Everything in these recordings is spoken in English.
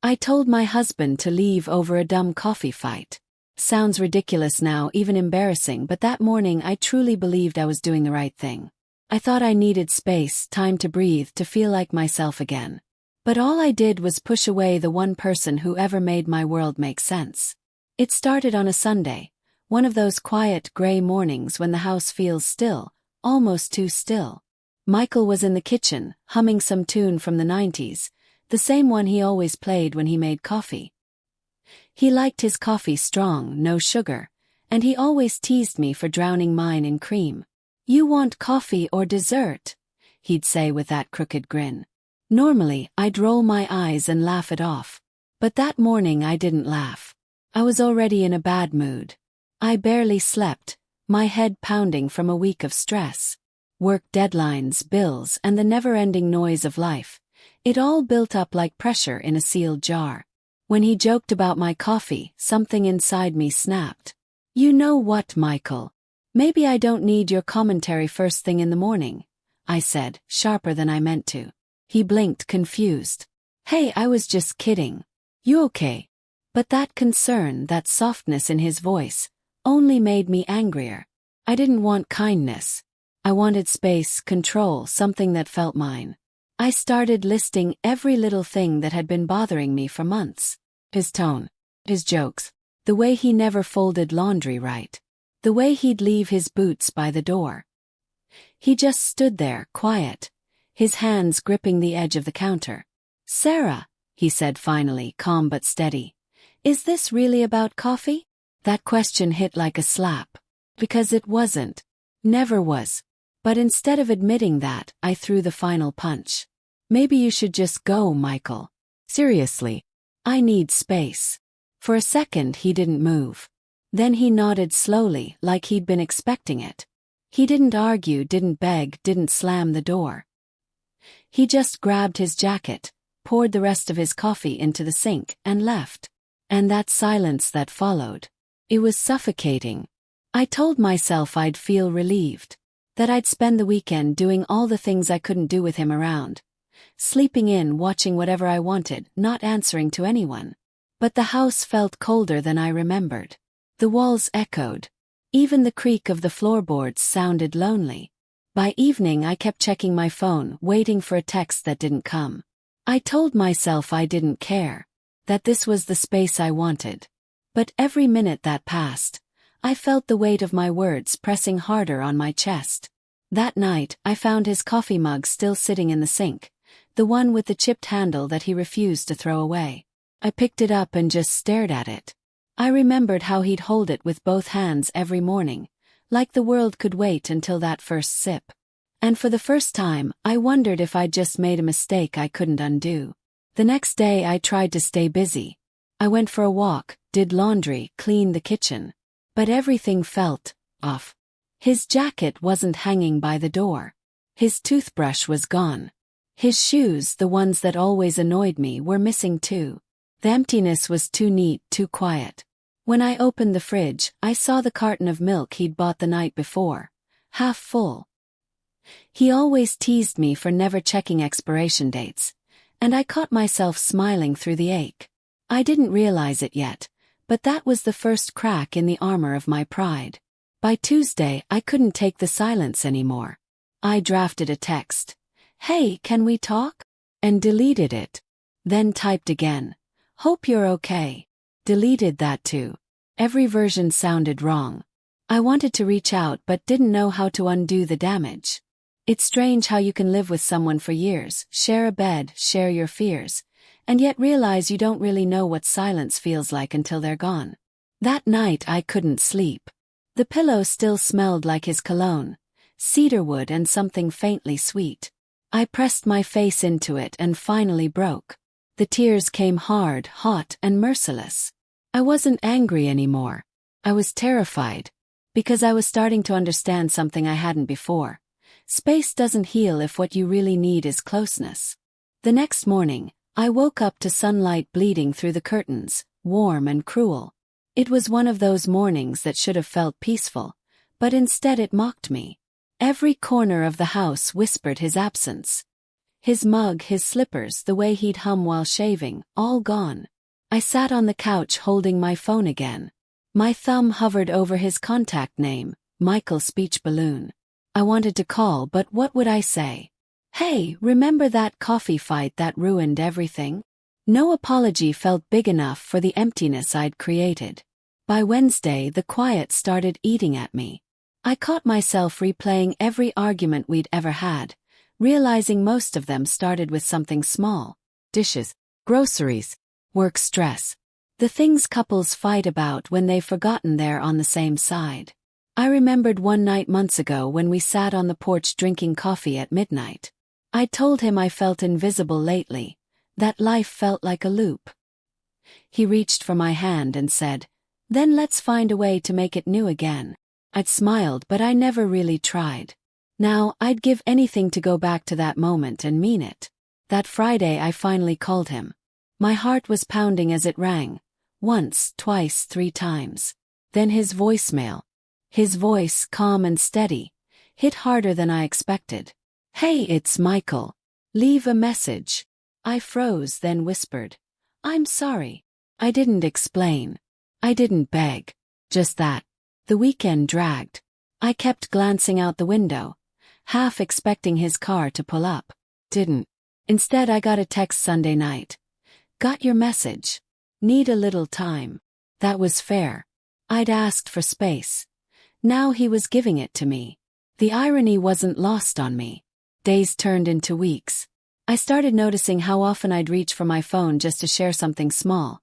I told my husband to leave over a dumb coffee fight. Sounds ridiculous now, even embarrassing, but that morning I truly believed I was doing the right thing. I thought I needed space, time to breathe, to feel like myself again. But all I did was push away the one person who ever made my world make sense. It started on a Sunday, one of those quiet, gray mornings when the house feels still, almost too still. Michael was in the kitchen, humming some tune from the 90s, the same one he always played when he made coffee. He liked his coffee strong, no sugar, and he always teased me for drowning mine in cream. "You want coffee or dessert?" he'd say with that crooked grin. Normally, I'd roll my eyes and laugh it off. But that morning I didn't laugh. I was already in a bad mood. I barely slept, my head pounding from a week of stress. Work deadlines, bills, and the never-ending noise of life. It all built up like pressure in a sealed jar. When he joked about my coffee, something inside me snapped. "You know what, Michael? Maybe I don't need your commentary first thing in the morning," I said, sharper than I meant to. He blinked, confused. "Hey, I was just kidding. You okay?" But that concern, that softness in his voice, only made me angrier. I didn't want kindness. I wanted space, control, something that felt mine. I started listing every little thing that had been bothering me for months. His tone, his jokes, the way he never folded laundry right, the way he'd leave his boots by the door. He just stood there, quiet, his hands gripping the edge of the counter. "Sarah," he said finally, calm but steady, "is this really about coffee?" That question hit like a slap. Because it wasn't. Never was. But instead of admitting that, I threw the final punch. "Maybe you should just go, Michael. Seriously. I need space." For a second he didn't move. Then he nodded slowly, like he'd been expecting it. He didn't argue, didn't beg, didn't slam the door. He just grabbed his jacket, poured the rest of his coffee into the sink, and left. And that silence that followed. It was suffocating. I told myself I'd feel relieved. That I'd spend the weekend doing all the things I couldn't do with him around. Sleeping in, watching whatever I wanted, not answering to anyone. But the house felt colder than I remembered. The walls echoed. Even the creak of the floorboards sounded lonely. By evening I kept checking my phone, waiting for a text that didn't come. I told myself I didn't care. That this was the space I wanted. But every minute that passed, I felt the weight of my words pressing harder on my chest. That night, I found his coffee mug still sitting in the sink, the one with the chipped handle that he refused to throw away. I picked it up and just stared at it. I remembered how he'd hold it with both hands every morning, like the world could wait until that first sip. And for the first time, I wondered if I'd just made a mistake I couldn't undo. The next day I tried to stay busy. I went for a walk, did laundry, cleaned the kitchen. But everything felt off. His jacket wasn't hanging by the door. His toothbrush was gone. His shoes, the ones that always annoyed me, were missing too. The emptiness was too neat, too quiet. When I opened the fridge, I saw the carton of milk he'd bought the night before, half full. He always teased me for never checking expiration dates, and I caught myself smiling through the ache. I didn't realize it yet, but that was the first crack in the armor of my pride. By Tuesday, I couldn't take the silence anymore. I drafted a text. "Hey, can we talk?" and deleted it. Then typed again. "Hope you're okay." Deleted that too. Every version sounded wrong. I wanted to reach out but didn't know how to undo the damage. It's strange how you can live with someone for years, share a bed, share your fears, and yet realize you don't really know what silence feels like until they're gone. That night I couldn't sleep. The pillow still smelled like his cologne, cedarwood and something faintly sweet. I pressed my face into it and finally broke. The tears came hard, hot, and merciless. I wasn't angry anymore. I was terrified. Because I was starting to understand something I hadn't before. Space doesn't heal if what you really need is closeness. The next morning, I woke up to sunlight bleeding through the curtains, warm and cruel. It was one of those mornings that should have felt peaceful, but instead it mocked me. Every corner of the house whispered his absence. His mug, his slippers, the way he'd hum while shaving, all gone. I sat on the couch holding my phone again. My thumb hovered over his contact name, Michael Speech Balloon. I wanted to call, but what would I say? Hey, remember that coffee fight that ruined everything? No apology felt big enough for the emptiness I'd created. By Wednesday, the quiet started eating at me. I caught myself replaying every argument we'd ever had, realizing most of them started with something small. Dishes, groceries, work stress. The things couples fight about when they've forgotten they're on the same side. I remembered one night months ago when we sat on the porch drinking coffee at midnight. I told him I felt invisible lately, that life felt like a loop. He reached for my hand and said, "Then let's find a way to make it new again." I'd smiled, but I never really tried. Now, I'd give anything to go back to that moment and mean it. That Friday I finally called him. My heart was pounding as it rang. Once, twice, 3 times. Then his voicemail. His voice, calm and steady, hit harder than I expected. "Hey, it's Michael. Leave a message." I froze, then whispered, "I'm sorry." I didn't explain. I didn't beg. Just that. The weekend dragged. I kept glancing out the window, half expecting his car to pull up. Didn't. Instead, I got a text Sunday night. "Got your message. Need a little time." That was fair. I'd asked for space. Now he was giving it to me. The irony wasn't lost on me. Days turned into weeks. I started noticing how often I'd reach for my phone just to share something small.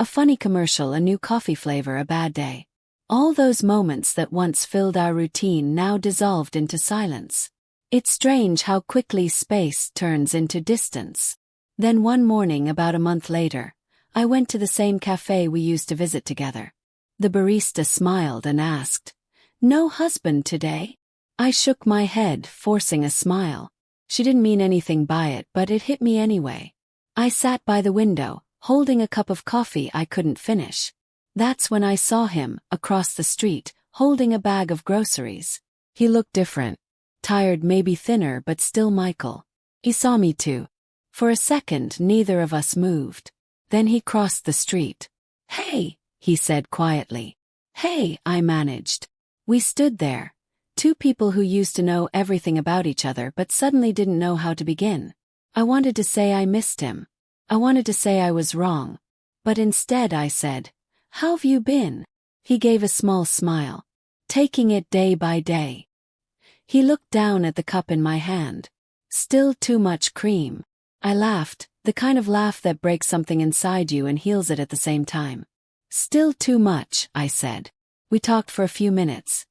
A funny commercial, a new coffee flavor, a bad day. All those moments that once filled our routine now dissolved into silence. It's strange how quickly space turns into distance. Then one morning about a month later, I went to the same cafe we used to visit together. The barista smiled and asked, "No husband today?" I shook my head, forcing a smile. She didn't mean anything by it, but it hit me anyway. I sat by the window, holding a cup of coffee I couldn't finish. That's when I saw him, across the street, holding a bag of groceries. He looked different. Tired, maybe thinner, but still Michael. He saw me too. For a second, neither of us moved. Then he crossed the street. "Hey," he said quietly. "Hey," I managed. We stood there. 2 people who used to know everything about each other but suddenly didn't know how to begin. I wanted to say I missed him. I wanted to say I was wrong. But instead I said, "How've you been?" He gave a small smile. "Taking it day by day." He looked down at the cup in my hand. "Still too much cream." I laughed, the kind of laugh that breaks something inside you and heals it at the same time. "Still too much," I said. We talked for a few minutes.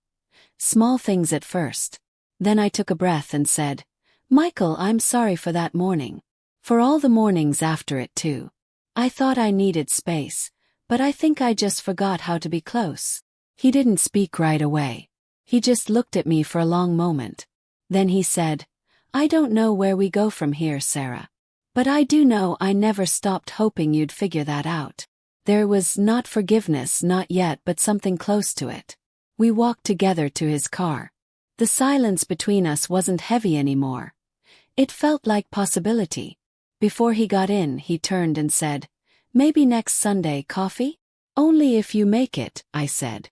Small things at first. Then I took a breath and said, "Michael, I'm sorry for that morning. For all the mornings after it too. I thought I needed space, but I think I just forgot how to be close." He didn't speak right away. He just looked at me for a long moment. Then he said, "I don't know where we go from here, Sarah. But I do know I never stopped hoping you'd figure that out." There was not forgiveness, not yet, but something close to it. We walked together to his car. The silence between us wasn't heavy anymore. It felt like possibility. Before he got in, he turned and said, "Maybe next Sunday, coffee? Only if you make it," I said.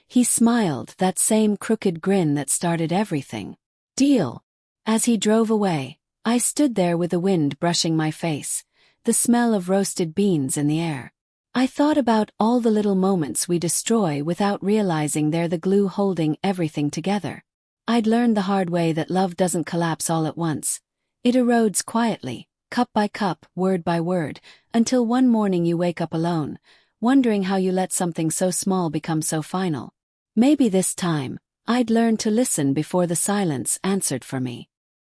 He smiled, that same crooked grin that started everything. "Deal." As he drove away, I stood there with the wind brushing my face, the smell of roasted beans in the air. I thought about all the little moments we destroy without realizing they're the glue holding everything together. I'd learned the hard way that love doesn't collapse all at once. It erodes quietly, cup by cup, word by word, until one morning you wake up alone, wondering how you let something so small become so final. Maybe this time, I'd learned to listen before the silence answered for me.